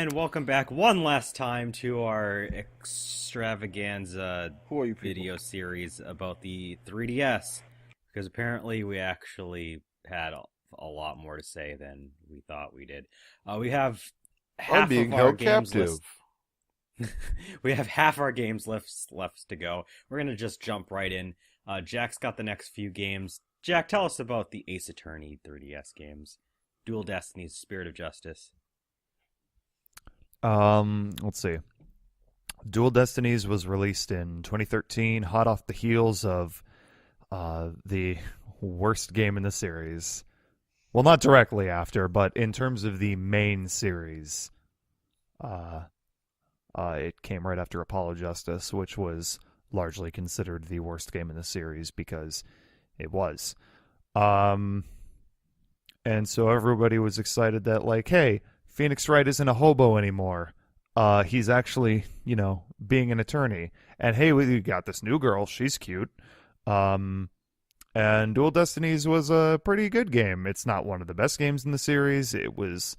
And welcome back one last time to our extravaganza Who are you people? video series about the 3DS. Because apparently we actually had a lot more to say than we thought we did. We have I'm half being of our held games captive. we have half our games left to go. We're gonna just jump right in. Jack's got the next few games. Jack, tell us about the Ace Attorney 3DS games. Dual Destinies, Spirit of Justice. Let's see. Dual Destinies was released in 2013, hot off the heels of the worst game in the series. Well, not directly after, but in terms of the main series, it came right after Apollo Justice, which was largely considered the worst game in the series because it was. And so everybody was excited that, like, hey, Phoenix Wright isn't a hobo anymore. He's actually, being an attorney. And hey, we got this new girl. She's cute. And Dual Destinies was a pretty good game. It's not one of the best games in the series. It was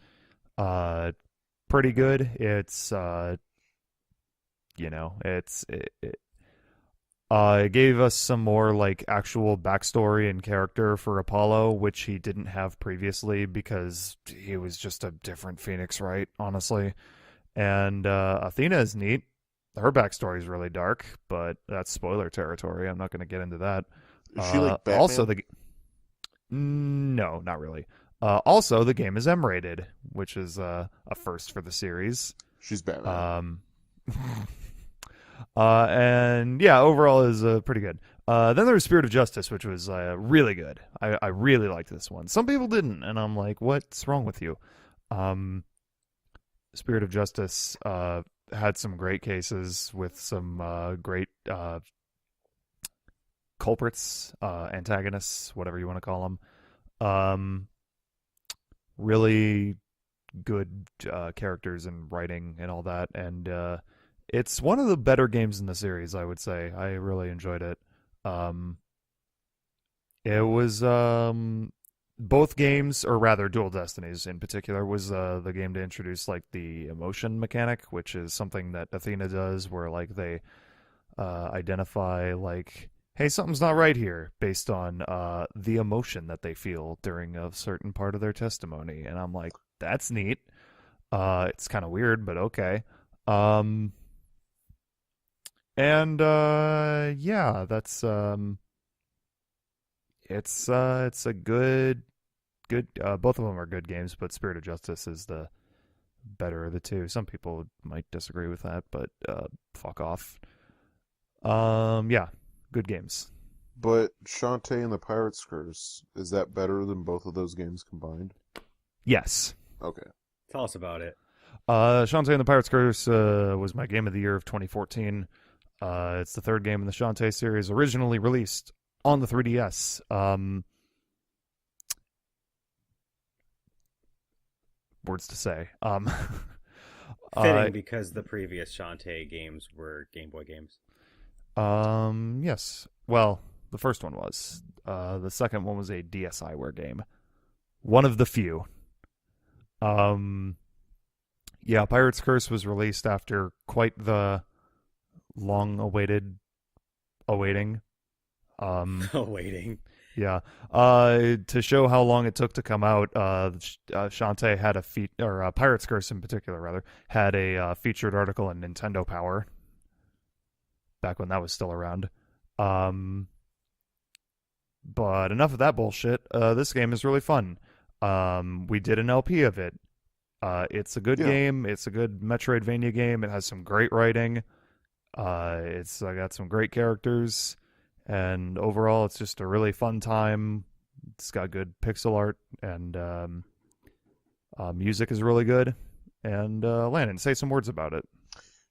pretty good. It gave us some more like actual backstory and character for Apollo, which he didn't have previously because he was just a different Phoenix Wright, honestly. And Athena is neat. Her backstory is really dark, but that's spoiler territory. I'm not going to get into that. Is she like Batman? Also, no, not really. Also, the game is M-rated, which is a first for the series. She's Batman. And yeah, overall is pretty good. Then there was Spirit of Justice, which was really good. I really liked this one. Some people didn't, and I'm like, what's wrong with you? Spirit of Justice had some great cases with some great culprits, antagonists, whatever you want to call them. Really good characters and writing and all that, and it's one of the better games in the series, I would say. I really enjoyed it. It was both games, or rather Dual Destinies in particular, was the game to introduce like the emotion mechanic, which is something that Athena does, where like they identify like, hey, something's not right here, based on the emotion that they feel during a certain part of their testimony. And I'm like, that's neat. It's kind of weird, but okay. Yeah, that's it's a good both of them are good games, but Spirit of Justice is the better of the two. Some people might disagree with that, but fuck off. Yeah, good games. But Shantae and the Pirate's Curse, is that better than both of those games combined? Yes. Okay. Tell us about it. Shantae and the Pirate's Curse was my game of the year of 2014. It's the third game in the Shantae series, originally released on the 3DS. Words to say. Fitting because the previous Shantae games were Game Boy games. Yes. Well, the first one was. The second one was a DSiWare game. One of the few. Yeah, Pirate's Curse was released after quite the long-awaiting. Awaiting. Yeah. To show how long it took to come out, Shantae had Pirate's Curse in particular, rather, had a featured article in Nintendo Power back when that was still around. But enough of that bullshit. This game is really fun. We did an LP of it. It's a good game. It's a good Metroidvania game. It has some great writing. It's got some great characters. And overall, it's just a really fun time. It's got good pixel art, and music is really good. And Landon, say some words about it.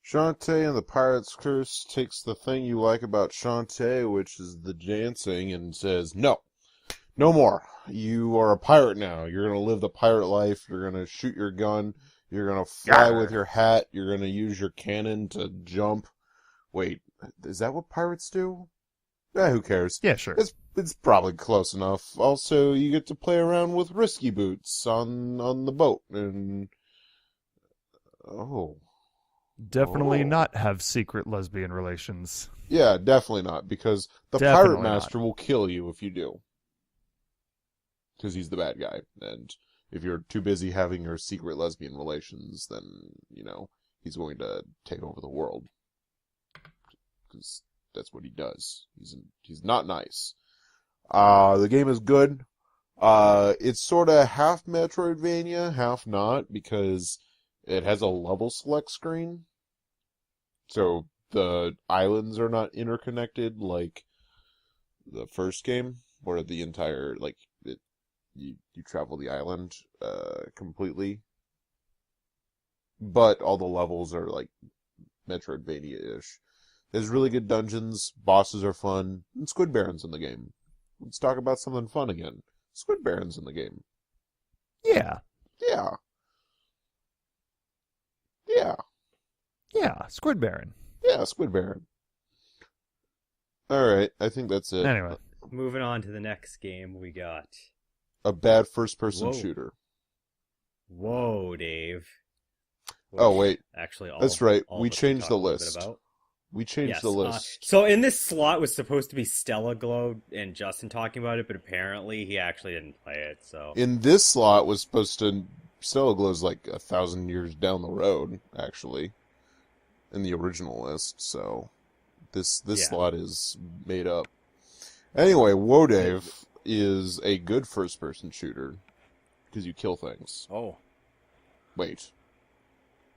Shantae and the Pirate's Curse takes the thing you like about Shantae, which is the dancing, and says, no more. You are a pirate now. You're going to live the pirate life. You're going to shoot your gun. You're going to fly with your hat. You're going to use your cannon to jump. Wait, is that what pirates do? Who cares? Yeah, sure. It's probably close enough. Also, you get to play around with risky boots on the boat, and Oh. Definitely Oh. not have secret lesbian relations. Yeah, definitely not, because the Definitely Pirate Master will kill you if you do. Because he's the bad guy, and if you're too busy having your secret lesbian relations, then, he's going to take over the world. Because that's what he does. He's not nice. The game is good. It's sort of half Metroidvania, half not, because it has a level select screen. So the islands are not interconnected like the first game, where the entire, you travel the island completely. But all the levels are like Metroidvania-ish. There's really good dungeons, bosses are fun, and Squid Baron's in the game. Let's talk about something fun again. Squid Baron's in the game. Yeah. Yeah. Yeah. Yeah, Squid Baron. Yeah, Squid Baron. Alright, I think that's it. Anyway. Moving on to the next game, we got... A bad first-person Whoa. shooter. Whoa, Dave. Oh, wait. Actually, That's right. all We of us can changed talk the a little bit list. about. We changed Yes, the list. So in this slot was supposed to be Stella Glow and Justin talking about it, but apparently he actually didn't play it, so... In this slot was supposed to... Stella Glow's like 1,000 years down the road, actually. In the original list, so... This slot is made up. Anyway, Wodave is a good first-person shooter. Because you kill things. Oh. Wait.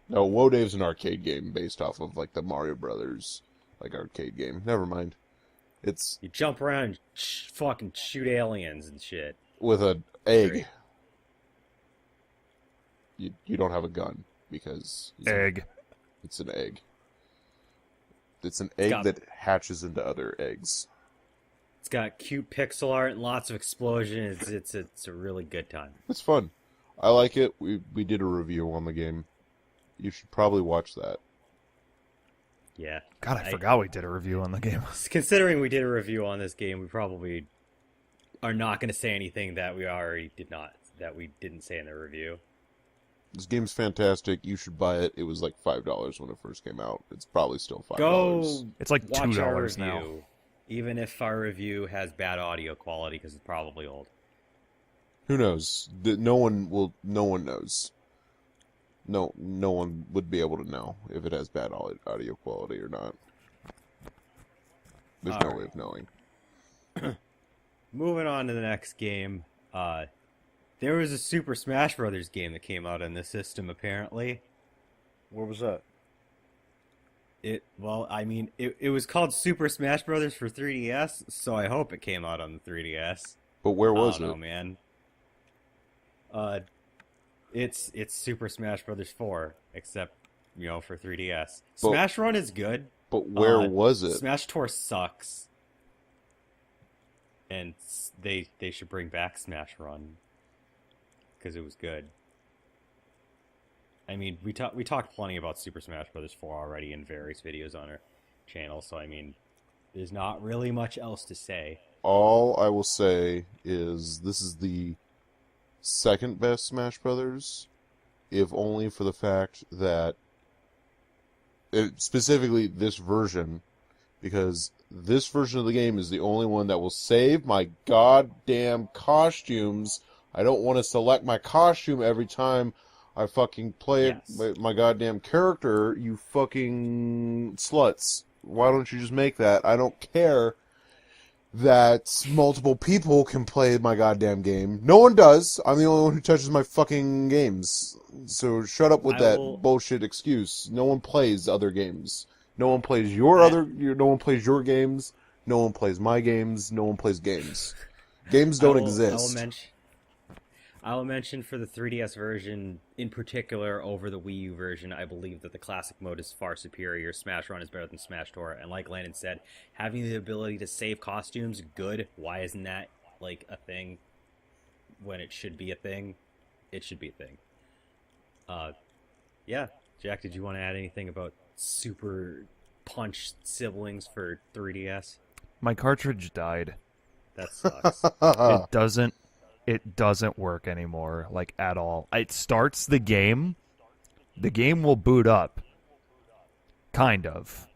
No, Wodave's an arcade game based off of, the Mario Brothers, arcade game. Never mind. It's... You jump around and fucking shoot aliens and shit. with an egg. Great. You don't have a gun, because... Egg. It's an egg. It's an egg that hatches into other eggs. It's got cute pixel art and lots of explosions. It's a really good time. It's fun. I like it. We did a review on the game. You should probably watch that. Yeah. God, I forgot we did a review on the game. Considering we did a review on this game, we probably are not going to say anything that we didn't say in the review. This game's fantastic. You should buy it. It was like $5 when it first came out. It's probably still $5. Go It's like watch our $2 now. review, even if our review has bad audio quality because it's probably old. Who knows? No one knows. No one would be able to know if it has bad audio quality or not. There's no way of knowing. Moving on to the next game, there was a Super Smash Brothers game that came out on this system, apparently. What was that? It was called Super Smash Brothers for 3DS, so I hope it came out on the 3DS. But where was I don't it? know, man. It's Super Smash Brothers 4, except, for 3DS. But- Smash Run is good. But where was it? Smash Tour sucks. And they should bring back Smash Run. Because it was good. I mean, we talked plenty about Super Smash Bros. 4 already in various videos on our channel, so I mean, there's not really much else to say. All I will say is this is the second best Smash Brothers, if only for the fact that specifically this version, because this version of the game is the only one that will save my goddamn costumes. I don't want to select my costume every time I fucking play my goddamn character, you fucking sluts. Why don't you just make that? I don't care that multiple people can play my goddamn game. No one does. I'm the only one who touches my fucking games. So shut up with that bullshit excuse. No one plays other games. No one plays no one plays your games. No one plays my games. No one plays games. Games don't exist. I will mention for the 3DS version, in particular, over the Wii U version, I believe that the classic mode is far superior. Smash Run is better than Smash Tour, and like Landon said, having the ability to save costumes, good. Why isn't that, a thing when it should be a thing? It should be a thing. Yeah. Jack, did you want to add anything about Super Punch siblings for 3DS? My cartridge died. That sucks. It doesn't work anymore, at all. It starts the game, the game will boot up. Kind of.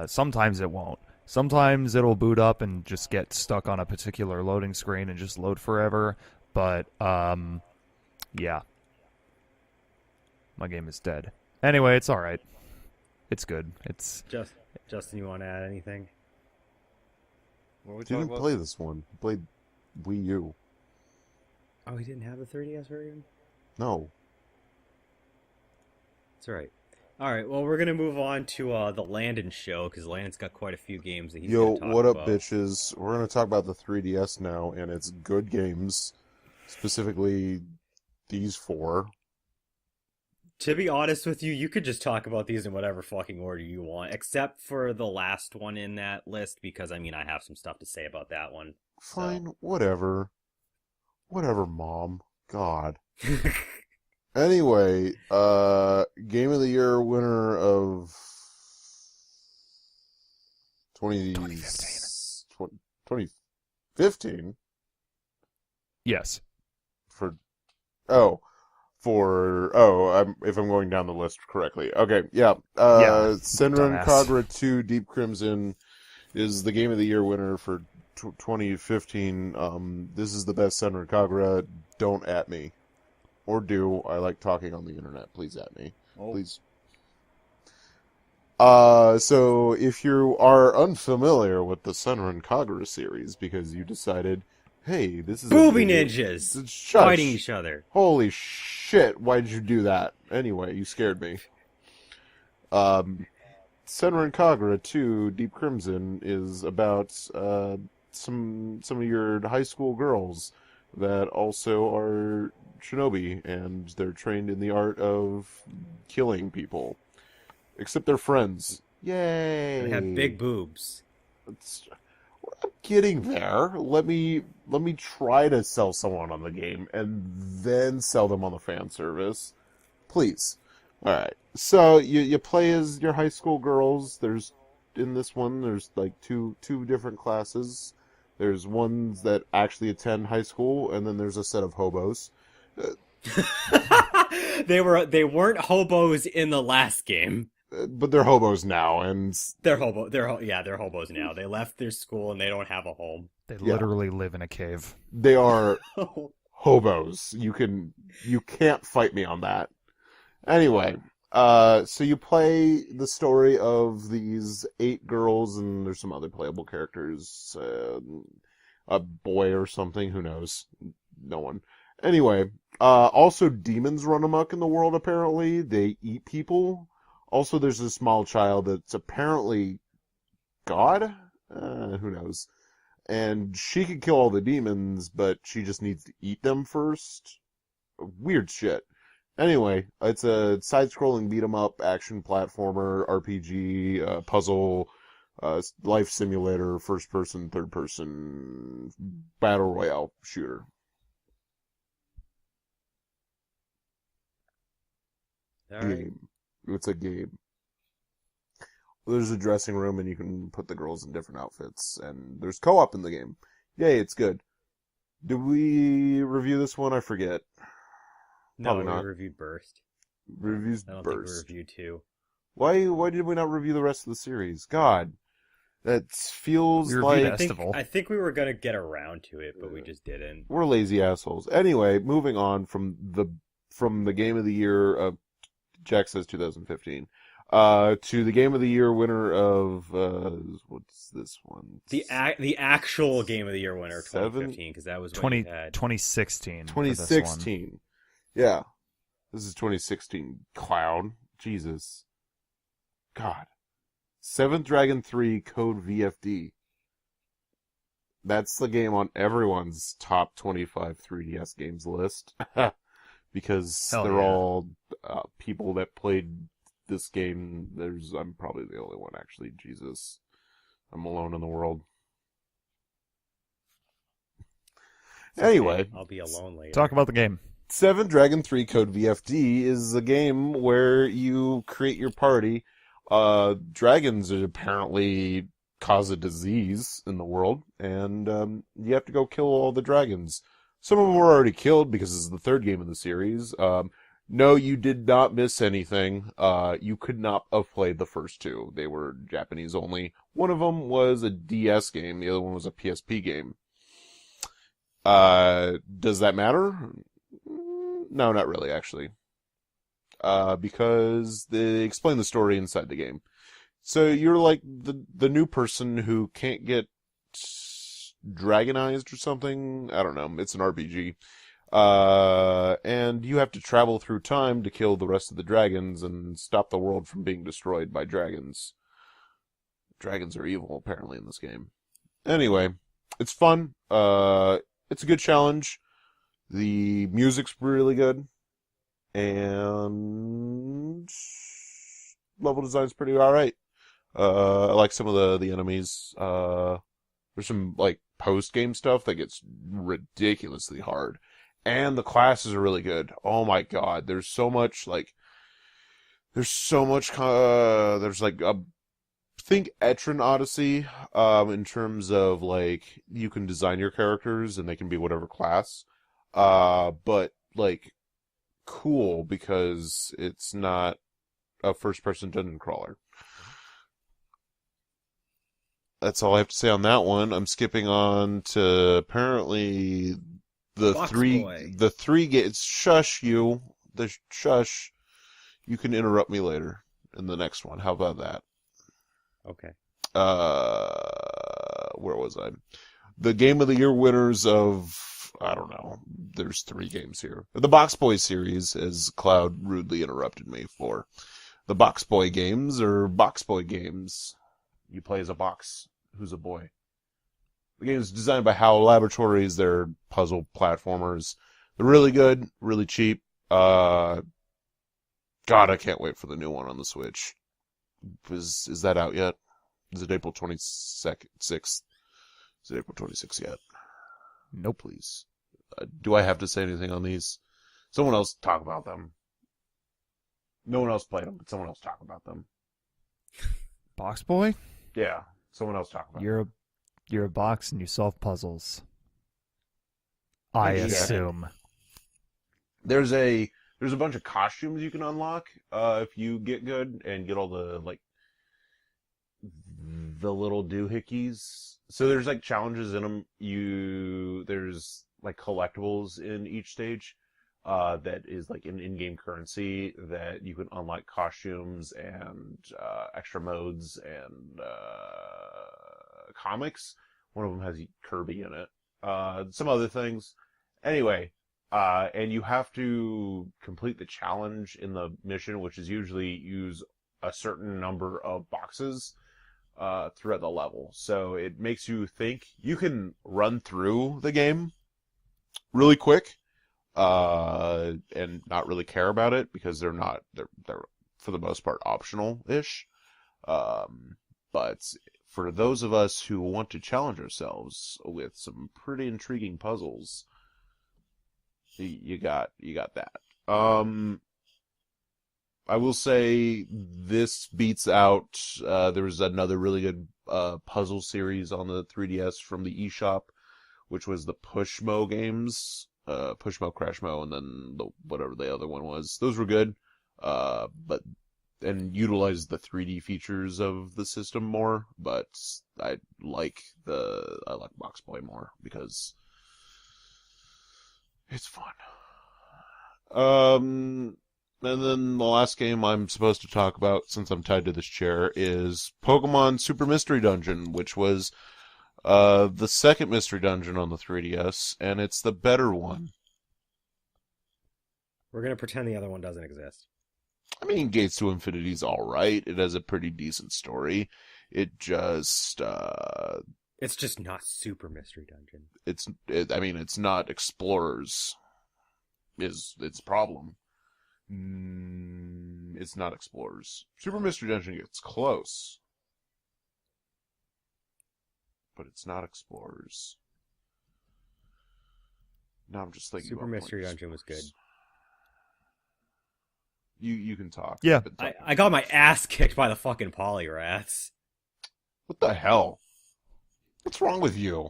Sometimes it won't. Sometimes it'll boot up and just get stuck on a particular loading screen and just load forever. But, yeah. My game is dead. Anyway, it's alright. It's good. It's... Justin, you want to add anything? What are we talking about? Play this one. Played Wii U. Oh, he didn't have the 3DS version? No. That's right. All right, well, we're going to move on to the Landon show, because Landon's got quite a few games that he's going to talk about. Yo, what up, bitches? We're going to talk about the 3DS now, and it's good games. Specifically, these 4. To be honest with you, you could just talk about these in whatever fucking order you want, except for the last one in that list, because, I mean, I have some stuff to say about that one. Fine, whatever. Whatever, Mom. God. Anyway, Game of the Year winner of 2015? Yes. If I'm going down the list correctly. Okay, yeah. Senran Kagura 2 Deep Crimson is the Game of the Year winner for 2015. This is the best Senran Kagura. Don't at me. Or do. I like talking on the internet. Please at me. Oh. Please. So if you are unfamiliar with the Senran Kagura series because you decided, hey, this is Booby ninjas fighting each other. Holy shit, why did you do that? Anyway, you scared me. Senran Kagura 2 Deep Crimson is about some of your high school girls that also are shinobi, and they're trained in the art of killing people. Except they're friends. Yay! They have big boobs. I'm getting there. Let me try to sell someone on the game, and then sell them on the fan service. Please. Alright. So, you play as your high school girls. In this one, there's like two different classes. There's ones that actually attend high school, and then there's a set of hobos. They weren't hobos in the last game, but they're hobos now, and they're hobos now. They left their school and they don't have a home. They literally live in a cave. They are hobos. You can't fight me on that. Anyway, so you play the story of these 8 girls, and there's some other playable characters, a boy or something, who knows? No one. Anyway, also demons run amok in the world, apparently. They eat people. Also, there's a small child that's apparently God? Who knows? And she can kill all the demons, but she just needs to eat them first. Weird shit. Anyway, it's a side-scrolling beat-em-up, action platformer, RPG, puzzle, life simulator, first-person, third-person, battle royale shooter. Game. It's a game. There's a dressing room, and you can put the girls in different outfits, and there's co-op in the game. Yay, it's good. Did we review this one? I forget. No, Probably not. We reviewed Burst. Reviews I don't Burst. think we reviewed 2. Why did we not review the rest of the series? God. That feels like... I think we were going to get around to it, but we just didn't. We're lazy assholes. Anyway, moving on from the Game of the Year of... Jack says 2015. To the Game of the Year winner of... what's this one? The actual Game of the Year winner, 2015, because that was what you had. 2016. 2016. Yeah. This is 2016. Clown. Jesus. God. Seventh Dragon 3 Code VFD. That's the game on everyone's top 25 3DS games list. Because they're all people that played this game. I'm probably the only one, actually. Jesus. I'm alone in the world. Anyway. I'll be alone later. Talk about the game. Seventh Dragon 3 Code VFD is a game where you create your party. Dragons apparently cause a disease in the world, and you have to go kill all the dragons. Some of them were already killed because this is the third game in the series. No, you did not miss anything. You could not have played the first two. They were Japanese only. One of them was a DS game. The other one was a PSP game. Does that matter? No, not really, actually. Because they explain the story inside the game. So you're like the new person who can't get dragonized or something. I don't know. It's an RPG. And you have to travel through time to kill the rest of the dragons and stop the world from being destroyed by dragons. Dragons are evil, apparently, in this game. Anyway, it's fun. It's a good challenge. The music's really good. And level design's pretty alright. I like some of the enemies. There's some, like, post-game stuff that gets ridiculously hard. And the classes are really good. Oh my god, there's so much, there's like think Etron Odyssey, in terms of, like, you can design your characters and they can be whatever class. But, like, cool because it's not a first-person dungeon crawler. That's all I have to say on that one. I'm skipping on to apparently the Box three Boy. games. Shush you. Shush. You can interrupt me later in the next one. How about that? Okay. Where was I? The Game of the Year winners of, I don't know. There's 3 games here. The Box Boy series, as Cloud rudely interrupted me for. The Box Boy games are Box Boy games. You play as a box who's a boy. The game is designed by HAL Laboratories. They're puzzle platformers. They're really good, really cheap. God, I can't wait for the new one on the Switch. Is that out yet? Is it April 26th? Is it April 26th yet? Nope. Please. Do I have to say anything on these? Someone else talk about them. No one else played them, but someone else talk about them. Box Boy? Yeah, someone else talk about them. You're a box and you solve puzzles. I Yeah. assume. There's a bunch of costumes you can unlock if you get good and get all the little doohickeys. So there's like challenges in them. There's like collectibles in each stage that is like an in-game currency that you can unlock costumes and extra modes and comics. One of them has Kirby in it. Some other things. Anyway, and you have to complete the challenge in the mission, which is usually use a certain number of boxes throughout the level. So it makes you think. You can run through the game really quick and not really care about it because they're for the most part optional-ish. But for those of us who want to challenge ourselves with some pretty intriguing puzzles, you got that. I will say this beats out. There was another really good puzzle series on the 3DS from the eShop, which was the Pushmo games, Pushmo, Crashmo, and then whatever the other one was. Those were good, and utilized the 3D features of the system more. But I like Box Boy more because it's fun. And then the last game I'm supposed to talk about, since I'm tied to this chair, is Pokemon Super Mystery Dungeon, which was the second Mystery Dungeon on the 3DS, and it's the better one. We're going to pretend the other one doesn't exist. I mean, Gates to Infinity's alright. It has a pretty decent story. It just... It's just not Super Mystery Dungeon. It's not Explorers is its problem. It's not Explorers. Super Mystery Dungeon gets close. But it's not Explorers. Now I'm just thinking Super about Mystery playing Dungeon was good. Explorers. You can talk. Yeah. I got my ass kicked by the fucking Polyrats. What the hell? What's wrong with you?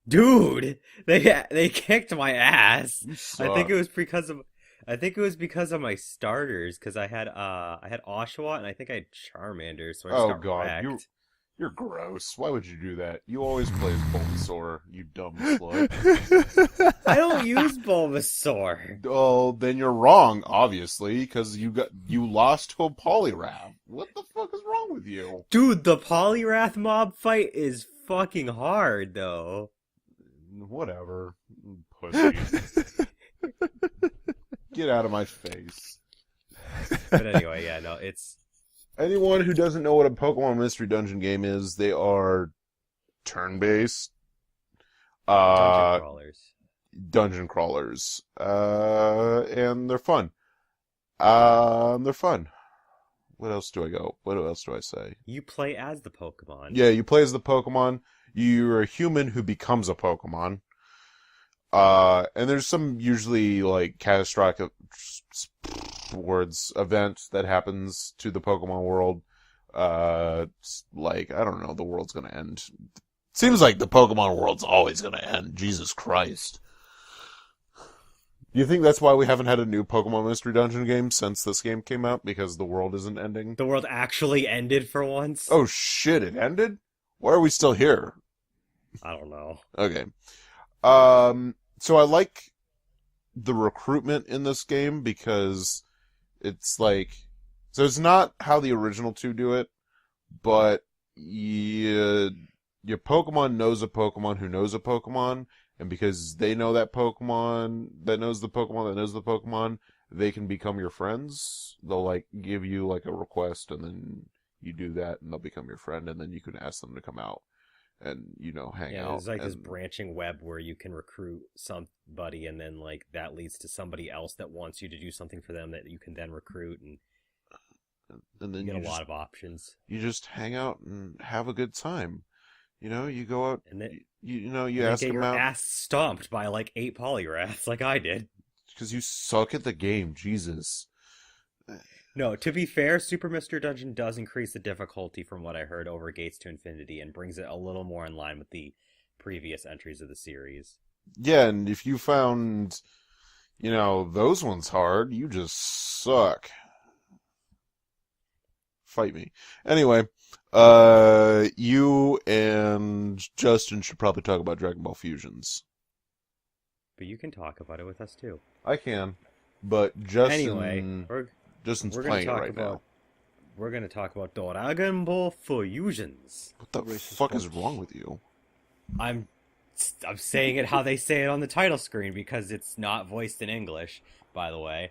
Dude, they kicked my ass. You I think suck. it was because of I think it was because of my starters, because I had Oshawott and I think I had Charmander, so I just Oh got God, wrecked. you're gross. Why would you do that? You always play as Bulbasaur, you dumb slut. I don't use Bulbasaur. Oh, then you're wrong, obviously, because you lost to a Poliwrath. What the fuck is wrong with you? Dude, the Poliwrath mob fight is fucking hard, though. Whatever, pussy. Get out of my face. But anyway, yeah, no, it's Anyone who doesn't know what a Pokemon Mystery Dungeon game is, they are turn-based dungeon crawlers. dungeon crawlers. And they're fun. They're fun. What else do I go? What else do I say? You play as the Pokemon. Yeah, you play as the Pokemon. You're a human who becomes a Pokemon. And there's some usually like catastrophic event that happens to the Pokemon world. Like, I don't know, the world's gonna end. Seems like the Pokemon world's always gonna end. Jesus Christ. Do you think that's why we haven't had a new Pokemon Mystery Dungeon game since this game came out? Because the world isn't ending? The world actually ended for once? Oh shit, it ended? Why are we still here? I don't know. Okay. So I like the recruitment in this game because it's like, so it's not how the original two do it, but your Pokemon knows a Pokemon who knows a Pokemon, and because they know that Pokemon that knows the Pokemon that knows the Pokemon, they can become your friends. They'll like give you like a request, and then you do that, and they'll become your friend, and then you can ask them to come out and, you know, hang out. There's like and... this branching web where you can recruit somebody, and then like that leads to somebody else that wants you to do something for them that you can then recruit, and then you get you a just, lot of options. You just hang out and have a good time. You know, you go out, And then you ask get them your out. ass stomped by like 8 Poliwraths, like I did. Because you suck at the game, Jesus. No, to be fair, Super Mr. Dungeon does increase the difficulty from what I heard over Gates to Infinity and brings it a little more in line with the previous entries of the series. Yeah, and if you found, you know, those ones hard, you just suck. Fight me. Anyway, you and Justin should probably talk about Dragon Ball Fusions. But you can talk about it with us too. I can, but Justin... Anyway, Justin's we're playing it gonna talk right about now. we're gonna talk about Dragon Ball Fusions. What the fuck is wrong with you? I'm saying it how they say it on the title screen because it's not voiced in English, by the way.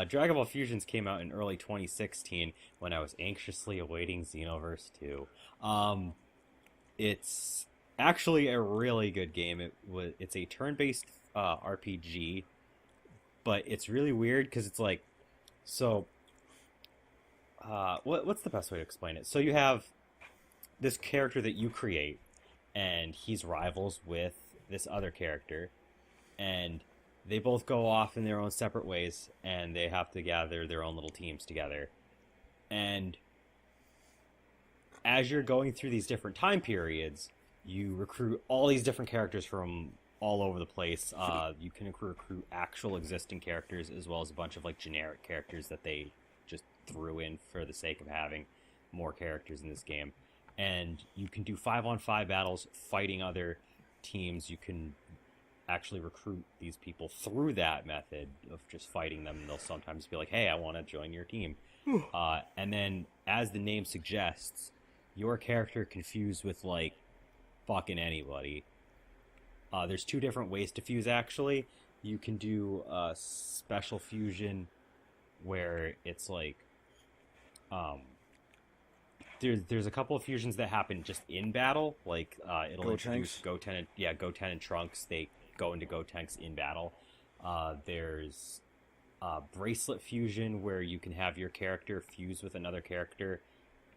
Dragon Ball Fusions came out in early 2016 when I was anxiously awaiting Xenoverse 2. It's actually a really good game. It's a turn-based RPG, but it's really weird because it's like, so what's the best way to explain it? So you have this character that you create, and he's rivals with this other character, and they both go off in their own separate ways, and they have to gather their own little teams together. And as you're going through these different time periods, you recruit all these different characters from all over the place. You can recruit actual existing characters as well as a bunch of like generic characters that they just threw in for the sake of having more characters in this game. And you can do 5-on-5 battles fighting other teams. You can actually recruit these people through that method of just fighting them, and they'll sometimes be like, hey, I want to join your team. And then, as the name suggests, your character can fuse with like fucking anybody. There's 2 different ways to fuse, actually. You can do a special fusion where it's like there's a couple of fusions that happen just in battle, like it'll introduce Goten and Trunks. They go into Gotenks in battle. There's bracelet fusion where you can have your character fuse with another character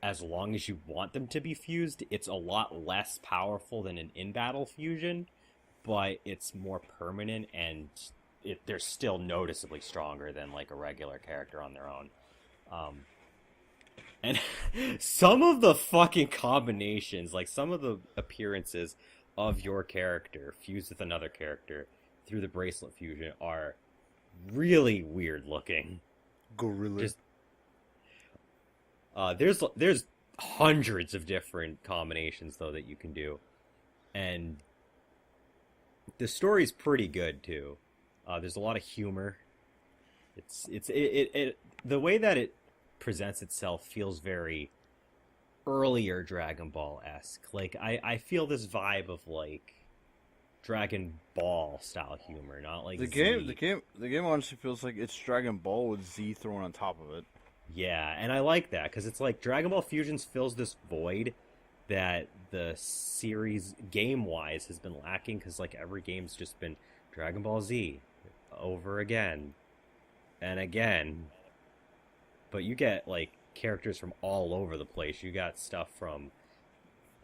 as long as you want them to be fused. It's a lot less powerful than an in-battle fusion, but it's more permanent, and they're still noticeably stronger than like a regular character on their own. And some of the fucking combinations, like some of the appearances of your character fused with another character through the bracelet fusion are really weird looking. Gorilla. Just there's hundreds of different combinations though that you can do, and the story's pretty good too. There's a lot of humor. It the way that it presents itself feels very earlier Dragon Ball esque. Like I feel this vibe of like Dragon Ball style humor, not like the Z. game honestly feels like it's Dragon Ball with Z thrown on top of it. Yeah, and I like that because it's like Dragon Ball Fusions fills this void that the series game wise has been lacking because like every game's just been Dragon Ball Z over again and again. But you get like characters from all over the place. You got stuff from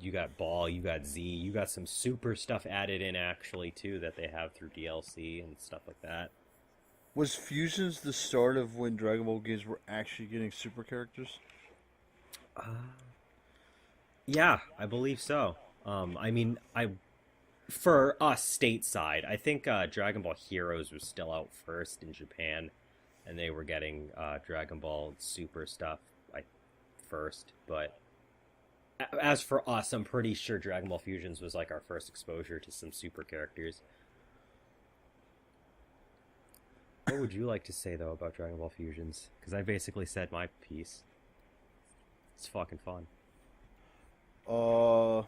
you got Ball, you got Z, you got some super stuff added in actually too that they have through DLC and stuff like that. Was Fusions the start of when Dragon Ball games were actually getting super characters? Yeah, I believe so. I mean, for us stateside, I think Dragon Ball Heroes was still out first in Japan, and they were getting Dragon Ball Super stuff first. But as for us, I'm pretty sure Dragon Ball Fusions was like our first exposure to some super characters. What would you like to say though about Dragon Ball Fusions? Because I basically said my piece. It's fucking fun. What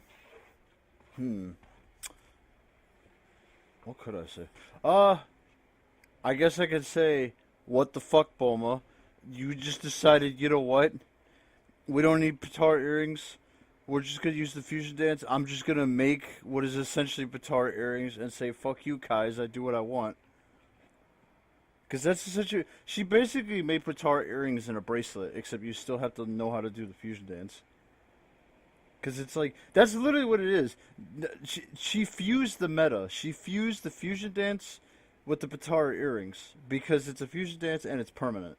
could I say? I guess I could say, what the fuck, Bulma? You just decided, you know what? We don't need Pitar earrings. We're just gonna use the fusion dance. I'm just gonna make what is essentially Pitar earrings and say, fuck you, Kais, I do what I want. Because that's essentially... She basically made Pitar earrings in a bracelet, except you still have to know how to do the fusion dance. Because it's like... That's literally what it is. She fused the meta. She fused the fusion dance with the Pitar earrings. Because it's a fusion dance and it's permanent.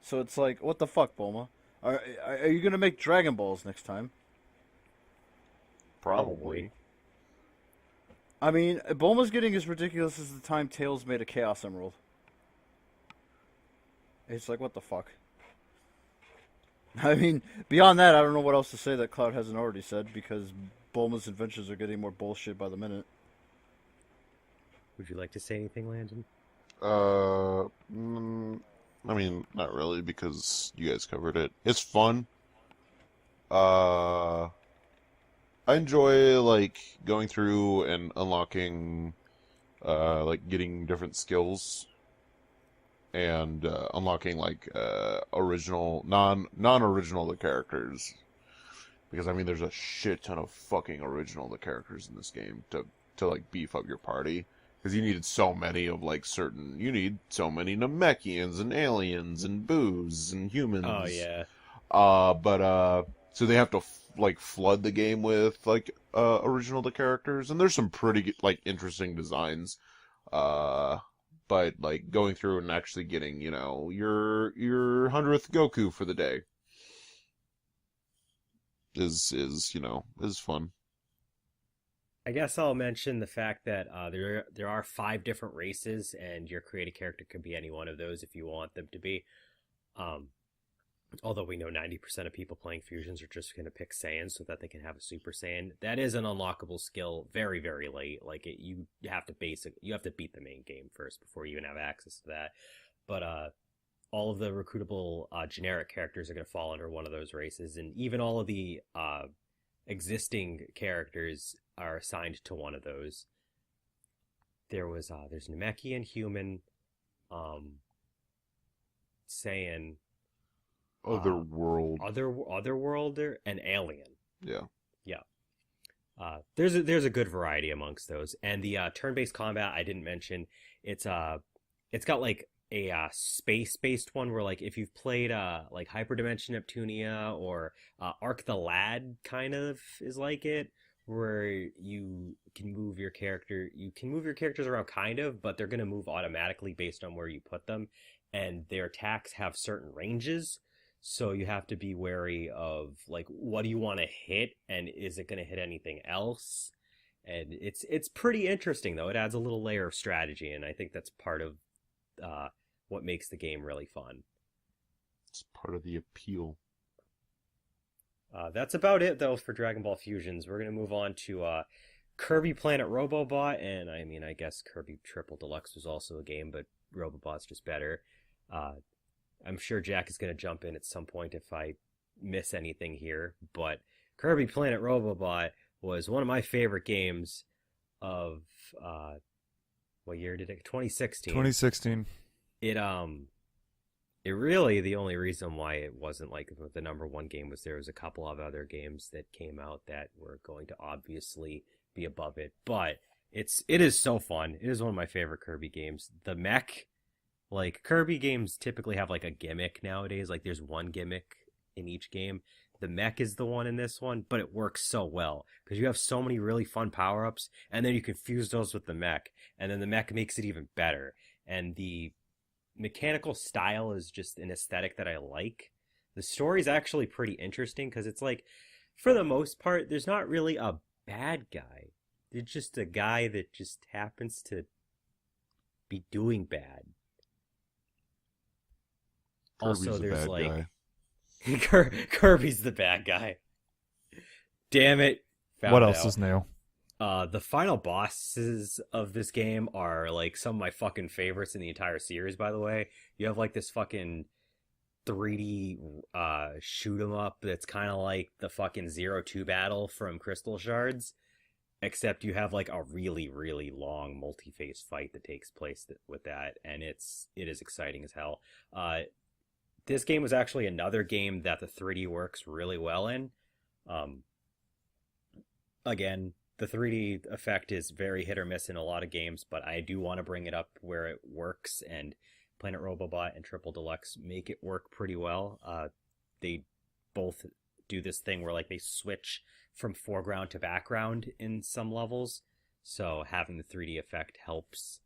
So it's like, what the fuck, Bulma? Are you going to make Dragon Balls next time? Probably. I mean, Bulma's getting as ridiculous as the time Tails made a Chaos Emerald. It's like, what the fuck? I mean, beyond that, I don't know what else to say that Cloud hasn't already said, because Bulma's adventures are getting more bullshit by the minute. Would you like to say anything, Landon? I mean, not really, because you guys covered it. It's fun. I enjoy, like, going through and unlocking, like, getting different skills and unlocking, like, original, non-original the characters. Because, I mean, there's a shit ton of fucking original the characters in this game to like, beef up your party. Because you needed so many of, like, you need so many Namekians and aliens and boos and humans. Oh, yeah. So they have to like flood the game with like original the characters, and there's some pretty like interesting designs. But like going through and actually getting, you know, your 100th Goku for the day is fun. I guess I'll mention the fact that there are 5 different races, and your created character could be any one of those if you want them to be. Although we know 90% of people playing Fusions are just going to pick Saiyan so that they can have a Super Saiyan. That is an unlockable skill very, very late. Like, you have to beat the main game first before you even have access to that. But all of the recruitable generic characters are going to fall under one of those races, and even all of the existing characters are assigned to one of those. There's Namekian, human, Saiyan, Otherworlder, and Alien. Yeah. There's a good variety amongst those, and the turn-based combat I didn't mention. It's got like a space-based one where like if you've played like Hyperdimension Neptunia or Arc the Lad, kind of is like it, where you can move your characters around kind of, but they're gonna move automatically based on where you put them, and their attacks have certain ranges. So you have to be wary of, like, what do you want to hit, and is it going to hit anything else? And it's pretty interesting, though. It adds a little layer of strategy, and I think that's part of what makes the game really fun. It's part of the appeal. That's about it, though, for Dragon Ball Fusions. We're going to move on to Kirby Planet Robobot, and I guess Kirby Triple Deluxe was also a game, but Robobot's just better. I'm sure Jack is going to jump in at some point if I miss anything here, but Kirby Planet Robobot was one of my favorite games of, what year did it? 2016. 2016. It really, the only reason why it wasn't like the number one game was there was a couple of other games that came out that were going to obviously be above it, but it is so fun. It is one of my favorite Kirby games. The mech, like Kirby games typically have like a gimmick nowadays, like there's one gimmick in each game. The mech is the one in this one, but it works so well because you have so many really fun power-ups, and then you can fuse those with the mech, and then the mech makes it even better. And the mechanical style is just an aesthetic that I like. The story's actually pretty interesting because it's like, for the most part, there's not really a bad guy. There's just a guy that just happens to be doing bad. Kirby's Also, the there's bad like guy. Kirby's the bad guy. Damn it! What else is new? The final bosses of this game are like some of my fucking favorites in the entire series. By the way, you have like this fucking 3D shoot 'em up that's kind of like the fucking 0-2 battle from Crystal Shards, except you have like a really, really long multi-phase fight that takes place with that, and it is exciting as hell. This game was actually another game that the 3D works really well in. Again, the 3D effect is very hit or miss in a lot of games, but I do want to bring it up where it works, and Planet Robobot and Triple Deluxe make it work pretty well. They both do this thing where like they switch from foreground to background in some levels, so having the 3D effect helps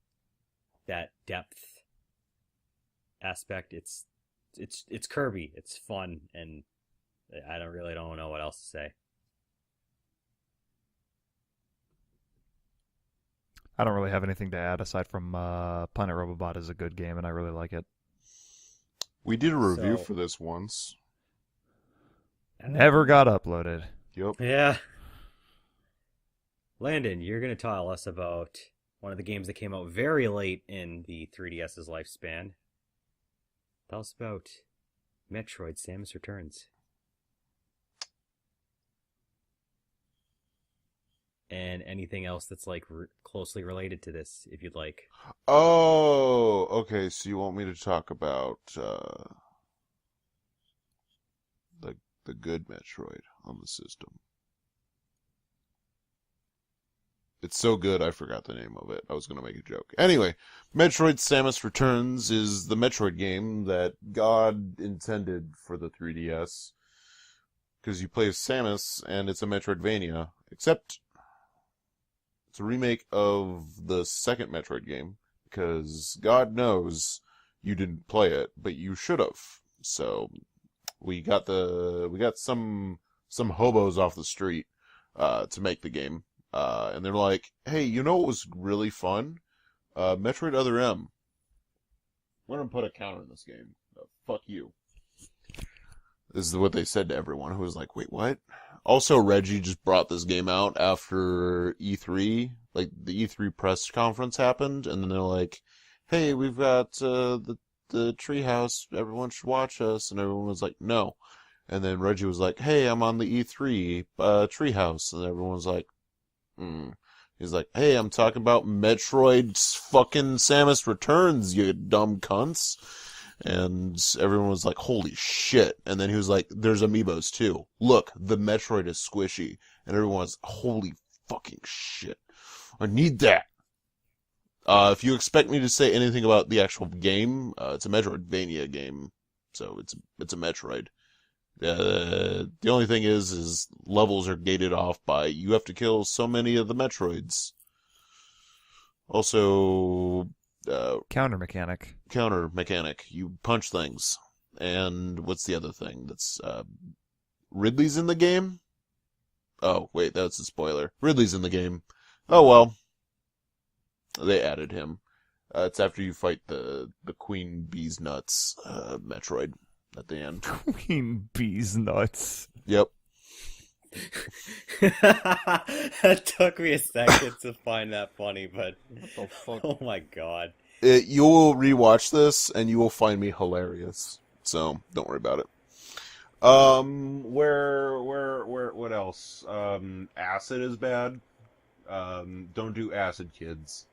that depth aspect. It's Kirby. It's fun, and I don't know what else to say. I don't really have anything to add aside from Planet Robobot is a good game, and I really like it. We did a review So- for this once. Never got uploaded. Yep. Yeah. Landon, you're going to tell us about one of the games that came out very late in the 3DS's lifespan. Tell us about Metroid Samus Returns. And anything else that's like closely related to this, if you'd like. Oh, okay. So you want me to talk about the good Metroid on the system? It's so good, I forgot the name of it. I was going to make a joke. Anyway, Metroid Samus Returns is the Metroid game that God intended for the 3DS. Because you play as Samus, and it's a Metroidvania. Except it's a remake of the second Metroid game. Because God knows you didn't play it, but you should have. So we got some hobos off the street to make the game. And they're like, hey, you know what was really fun? Metroid Other M. We're going to put a counter in this game. Fuck you. This is what they said to everyone who was like, wait, what? Also, Reggie just brought this game out after E3. Like, the E3 press conference happened, and then they're like, hey, we've got the treehouse. Everyone should watch us. And everyone was like, no. And then Reggie was like, hey, I'm on the E3 treehouse. And everyone was like, He's like, hey, I'm talking about Metroid fucking Samus Returns, you dumb cunts. And everyone was like, holy shit. And then he was like, there's amiibos too. Look, the Metroid is squishy. And everyone was, holy fucking shit. I need that. If you expect me to say anything about the actual game, it's a Metroidvania game. So it's a Metroid. The only thing is levels are gated off by you have to kill so many of the Metroids. Also, Counter mechanic. You punch things. And what's the other thing? That's Ridley's in the game? Oh, wait, that's a spoiler. Ridley's in the game. Oh, well. They added him. It's after you fight the Queen Bee's Nuts Metroid at the end. Queen Bee's nuts. Yep. That took me a second to find that funny, but What the fuck? oh my god. You will rewatch this and you will find me hilarious. So don't worry about it. What else? Acid is bad. Don't do acid, kids.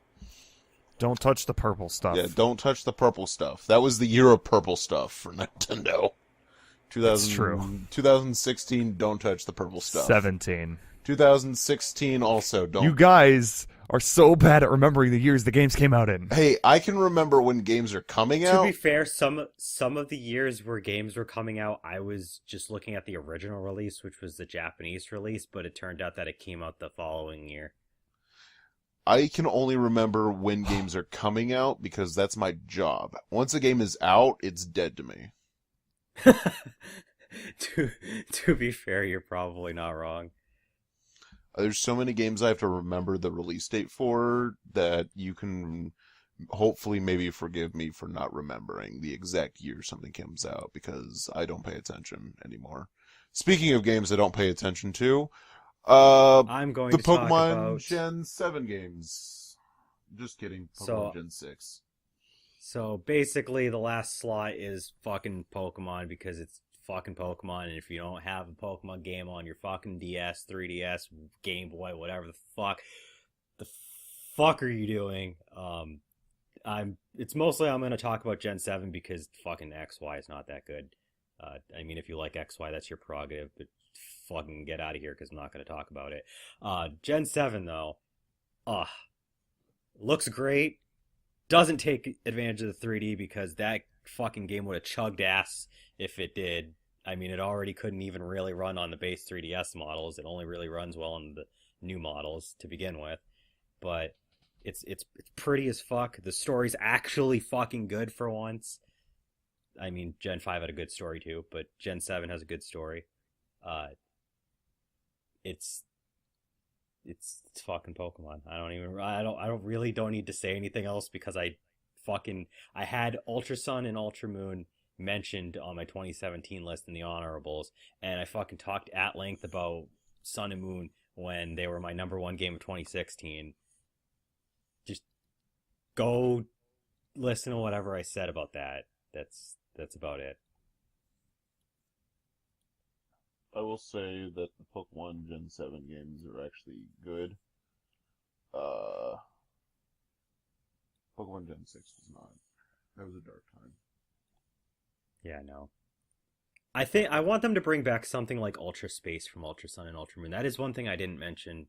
Don't touch the purple stuff. Yeah, don't touch the purple stuff. That was the year of purple stuff for Nintendo. It's true. 2016, don't touch the purple stuff. 17. 2016 also, don't. You guys are so bad at remembering the years the games came out in. Hey, I can remember when games are coming out. To be fair, some of the years where games were coming out, I was just looking at the original release, which was the Japanese release, but it turned out that it came out the following year. I can only remember when games are coming out because that's my job. Once a game is out, it's dead to me. To be fair, you're probably not wrong. There's so many games I have to remember the release date for that you can hopefully maybe forgive me for not remembering the exact year something comes out because I don't pay attention anymore. Speaking of games I don't pay attention to, I'm going the to talk Pokemon about Gen 7 games. Just kidding. Pokemon Gen 6. So basically, the last slot is fucking Pokemon because it's fucking Pokemon, and if you don't have a Pokemon game on your fucking DS, 3DS, Game Boy, whatever the fuck are you doing? It's mostly I'm gonna talk about Gen 7 because fucking XY is not that good. I mean, if you like XY, that's your prerogative, but fucking get out of here because I'm not gonna talk about it. Gen 7 though, looks great. Doesn't take advantage of the 3D because that fucking game would have chugged ass if it did. I mean, it already couldn't even really run on the base 3DS models. It only really runs well on the new models to begin with. But it's pretty as fuck. The story's actually fucking good for once. I mean, Gen 5 had a good story too, but Gen 7 has a good story. It's fucking Pokemon. I don't need to say anything else because I had Ultra Sun and Ultra Moon mentioned on my 2017 list in the honorables, and I fucking talked at length about Sun and Moon when they were my number one game of 2016. Just go listen to whatever I said about that. That's about it. I will say that the Pokemon Gen 7 games are actually good. Pokemon Gen 6 was not. That was a dark time. Yeah, no. I want them to bring back something like Ultra Space from Ultra Sun and Ultra Moon. That is one thing I didn't mention.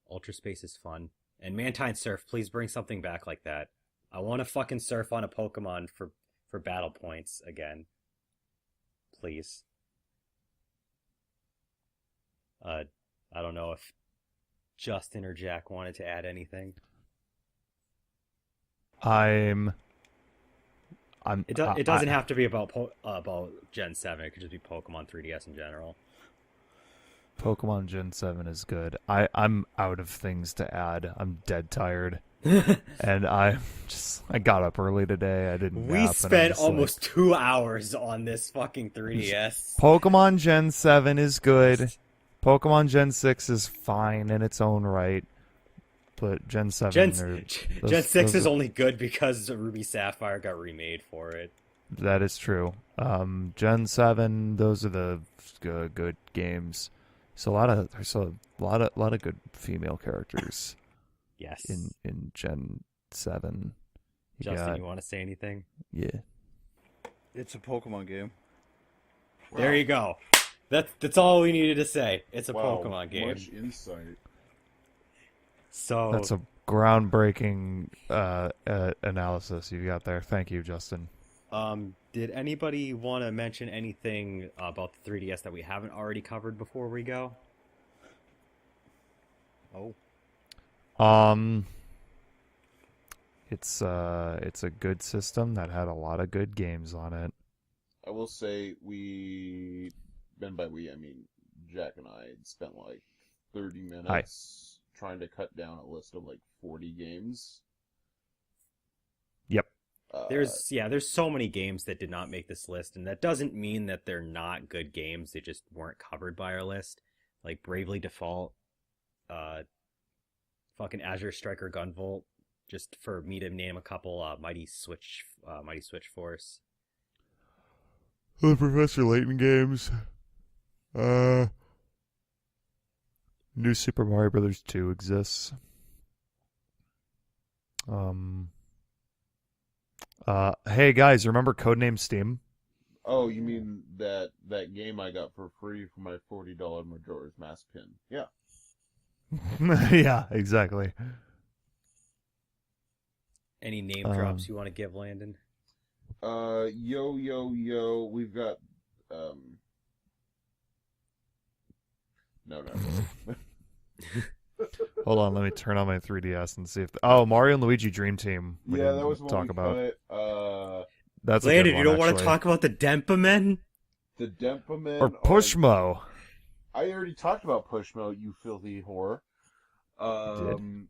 Ultra Space is fun. And Mantine Surf, please bring something back like that. I want to fucking surf on a Pokemon for battle points again. Please. I don't know if Justin or Jack wanted to add anything. It doesn't have to be about Gen 7. It could just be Pokemon 3DS in general. Pokemon Gen 7 is good. I'm out of things to add. I'm dead tired. And I got up early today. I didn't We nap, spent almost 2 hours on this fucking 3DS. Pokemon Gen 7 is good. Pokemon Gen 6 is fine in its own right. But Gen 7... Gen 6 is only good because Ruby Sapphire got remade for it. That is true. Gen 7, those are the good games. There's a lot of good female characters. Yes. In Gen 7. Justin, you want to say anything? Yeah. It's a Pokemon game. Wow. There you go. That's all we needed to say. It's a Wow, Pokemon game. Much insight. So That's a groundbreaking analysis you got there. Thank you, Justin. did anybody want to mention anything about the 3DS that we haven't already covered before we go? Oh. It's a good system that had a lot of good games on it. I will say and by we I mean Jack and I had spent like 30 minutes trying to cut down a list of like 40 games There's so many games that did not make this list, and that doesn't mean that they're not good games. They just weren't covered by our list. Like Bravely Default, fucking Azure Striker Gunvolt, just for me to name a couple. Mighty Switch Force. The Professor Layton games. New Super Mario Brothers 2 exists. Hey guys, remember Codename Steam? Oh, you mean that game I got for free for my $40 Majora's Mask pin? Yeah. Yeah, exactly. Any name drops you want to give, Landon? Yo, we've got, no. Hold on, let me turn on my 3DS and see if... Mario and Luigi Dream Team. Yeah, that was one talk we about. cut. That's Landon, a good one, you don't want to actually. talk about the Denpa-men? The Denpa-men Or Pushmo. I already talked about Pushmo, you filthy whore. The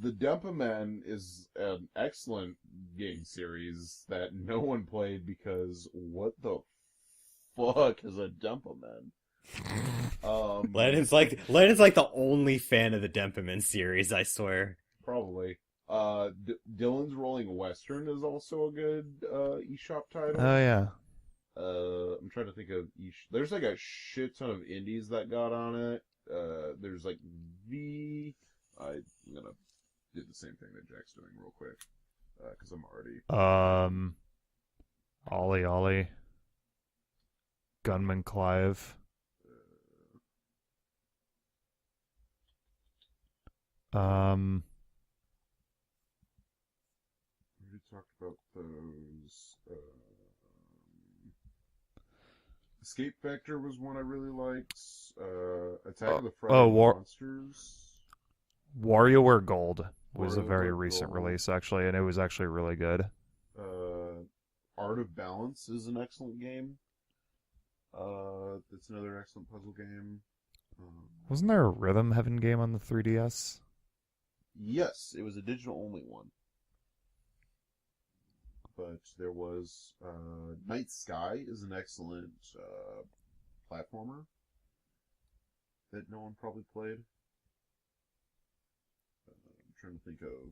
Denpa-men is an excellent game series that no one played because what the fuck is a Denpa-men? Landon's like the only fan of the Denpa-men series, I swear. Probably. Dylan's Rolling Western is also a good eShop title. Oh, yeah. I'm trying to think of there's like a shit ton of indies that got on it. There's like I'm gonna do the same thing that Jack's doing real quick because I'm already Ollie Ollie, Gunman Clive. We talked about those. Escape Vector was one I really liked. Attack of the Friday Monsters. WarioWare Gold was a very WarioWare recent Gold. release, actually, and it was actually really good. Art of Balance is an excellent game. That's another excellent puzzle game. Wasn't there a Rhythm Heaven game on the 3DS? Yes, it was a digital-only one. But there was Night Sky is an excellent platformer that no one probably played. I'm trying to think of...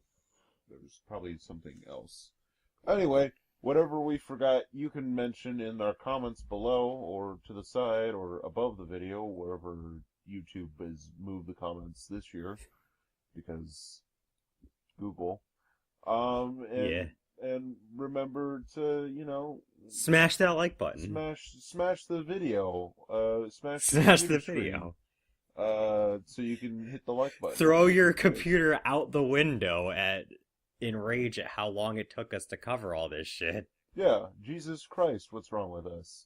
There's probably something else. Anyway, whatever we forgot, you can mention in our comments below, or to the side, or above the video, wherever YouTube has moved the comments this year, because Google. And remember to, Smash that like button. Smash the video. Smash the video. So you can hit the like button. Throw your computer out the window in rage at how long it took us to cover all this shit. Yeah, Jesus Christ, what's wrong with us?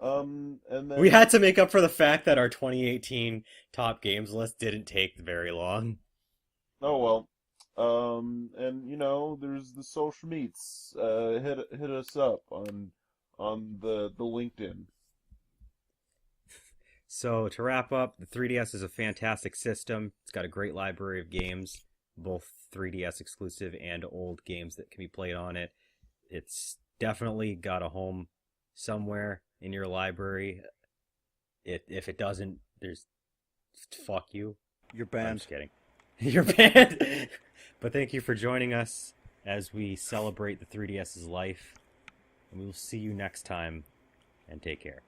And then We had to make up for the fact that our 2018 top games list didn't take very long. Oh well. And there's the social meets. Hit us up on the LinkedIn. So to wrap up, the 3DS is a fantastic system. It's got a great library of games, both 3DS exclusive and old games that can be played on it. It's definitely got a home somewhere in your library. If it doesn't, there's fuck you. You're I'm banned. just kidding. You're banned. But thank you for joining us as we celebrate the 3DS's life. And we will see you next time, and take care.